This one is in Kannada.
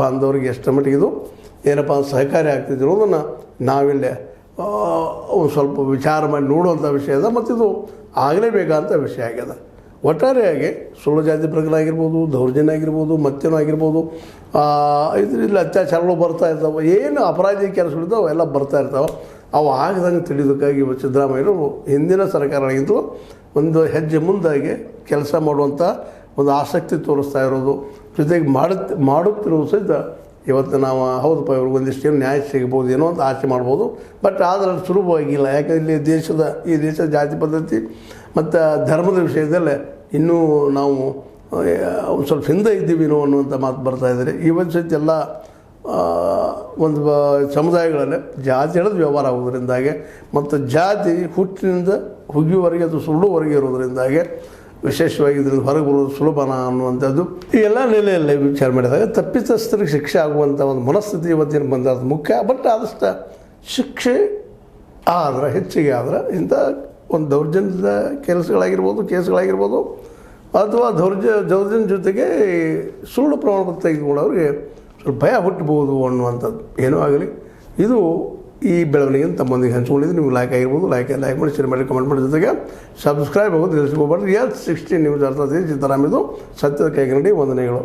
ಬಾಂಧವರಿಗೆ ಎಷ್ಟು ಮಟ್ಟಿಗೆ ಇದು ಏನಪ್ಪ ಸಹಕಾರಿ ಆಗ್ತಿದೆ ಅನ್ನೋದನ್ನು ನಾವಿಲ್ಲೇ ಒಂದು ಸ್ವಲ್ಪ ವಿಚಾರ ಮಾಡಿ ನೋಡುವಂಥ ವಿಷಯ ಅದ, ಮತ್ತು ಇದು ಆಗಲೇಬೇಕಂತ ವಿಷಯ ಆಗ್ಯದ. ಒಟ್ಟಾರೆಯಾಗಿ ಸುಳ್ಳು ಜಾತಿ ಪ್ರಕರಣ ಆಗಿರ್ಬೋದು, ದೌರ್ಜನ್ಯ ಆಗಿರ್ಬೋದು, ಮತ್ತೇನೋ ಆಗಿರ್ಬೋದು, ಇದರಲ್ಲಿ ಅತ್ಯಾಚಾರಗಳು ಬರ್ತಾ ಇರ್ತಾವೆ, ಏನು ಅಪರಾಧಿ ಕೆಲಸಗಳಿದ್ದಾವೆ ಎಲ್ಲ ಬರ್ತಾ ಇರ್ತಾವೆ. ಅವು ಆಗದಂಗೆ ತಿಳಿಯೋದಕ್ಕಾಗಿ ಸಿದ್ದರಾಮಯ್ಯರು ಹಿಂದಿನ ಸರ್ಕಾರಗಳಿಗಿಂತಲೂ ಒಂದು ಹೆಜ್ಜೆ ಮುಂದಾಗಿ ಕೆಲಸ ಮಾಡುವಂಥ ಒಂದು ಆಸಕ್ತಿ ತೋರಿಸ್ತಾ ಇರೋದು, ಜೊತೆಗೆ ಮಾಡುತ್ತಿರೋದು ಸಹಿತ ಇವತ್ತು ನಾವು ಹೌದಪ್ಪ ಇವ್ರಿಗೆ ಒಂದಿಷ್ಟು ನ್ಯಾಯ ಸಿಗ್ಬೋದು ಏನೋ ಅಂತ ಆಸೆ ಮಾಡ್ಬೋದು. ಬಟ್ ಆದರೆ ಸುಲಭವಾಗಿಲ್ಲ. ಯಾಕಂದರೆ ಈ ದೇಶದ ಜಾತಿ ಪದ್ಧತಿ ಮತ್ತು ಧರ್ಮದ ವಿಷಯದಲ್ಲೇ ಇನ್ನೂ ನಾವು ಒಂದು ಸ್ವಲ್ಪ ಹಿಂದೆ ಇದ್ದೀವಿನೋ ಅನ್ನುವಂಥ ಮಾತು ಬರ್ತಾಯಿದ್ದಾರೆ. ಇವತ್ತು ಸಹಿತ ಎಲ್ಲ ಒಂದು ಸಮುದಾಯಗಳಲ್ಲಿ ಜಾತಿ ಹೇಳೋದು ವ್ಯವಹಾರ ಆಗೋದ್ರಿಂದಾಗೆ, ಮತ್ತು ಜಾತಿ ಹುಟ್ಟಿನಿಂದ ಹುಗ್ಗಿವರೆಗೆ ಅದು ಸುಳ್ಳುವರೆಗೆ ಇರೋದ್ರಿಂದಾಗೆ ವಿಶೇಷವಾಗಿ ಇದರಿಂದ ಹೊರಗೆ ಬರೋದು ಸುಲಭನ ಅನ್ನುವಂಥದ್ದು ಈ ಎಲ್ಲ ನೆಲೆಯಲ್ಲೇ ವಿಚಾರ ಮಾಡಿದಾಗ ತಪ್ಪಿತಸ್ಥರಿಗೆ ಶಿಕ್ಷೆ ಆಗುವಂಥ ಒಂದು ಮನಸ್ಥಿತಿ ಇವತ್ತಿನ ಬಂದದ್ದು ಮುಖ್ಯ. ಬಟ್ ಆದಷ್ಟು ಶಿಕ್ಷೆ ಆದರೆ ಹೆಚ್ಚಿಗೆ ಆದರೆ ಇಂಥ ಒಂದು ದೌರ್ಜನ್ಯದ ಕೇಸ್ಗಳಾಗಿರ್ಬೋದು ಅಥವಾ ದೌರ್ಜನ್ಯ ಜೊತೆಗೆ ಸುಳ್ಳು ಪ್ರಮಾಣಪತ್ರ ತೆಗೆದುಕೊಂಡವ್ರಿಗೆ ಸ್ವಲ್ಪ ಭಯ ಹುಟ್ಟಬಹುದು ಅನ್ನುವಂಥದ್ದು. ಏನೋ ಆಗಲಿ, ಇದು ಈ ಬೆಳವಣಿಗೆಯನ್ನು ತಮ್ಮೊಂದಿಗೆ ಹಂಚ್ಕೊಂಡಿದ್ದು. ನಿಮ್ಗೆ ಲೈಕ್ ಆಗಿರ್ಬೋದು, ಲೈಕ್ ಮಾಡಿ, ಶೇರ್ ಮಾಡಿ, ಕಮೆಂಟ್ ಮಾಡಿ, ಜೊತೆಗೆ ಸಬ್ಸ್ಕ್ರೈಬ್ ಆಗೋದು ನಿಲ್ಲಿಸ್ಕೋಬಾರ್ದು. L16 ನ್ಯೂಸ್ ಅರ್ಥಾತ್ ಸಿದ್ದರಾಮಯ್ಯದು ಸತ್ಯದ ಕೈಗನ್ನಡಿ ವಂದನೆಗಳು.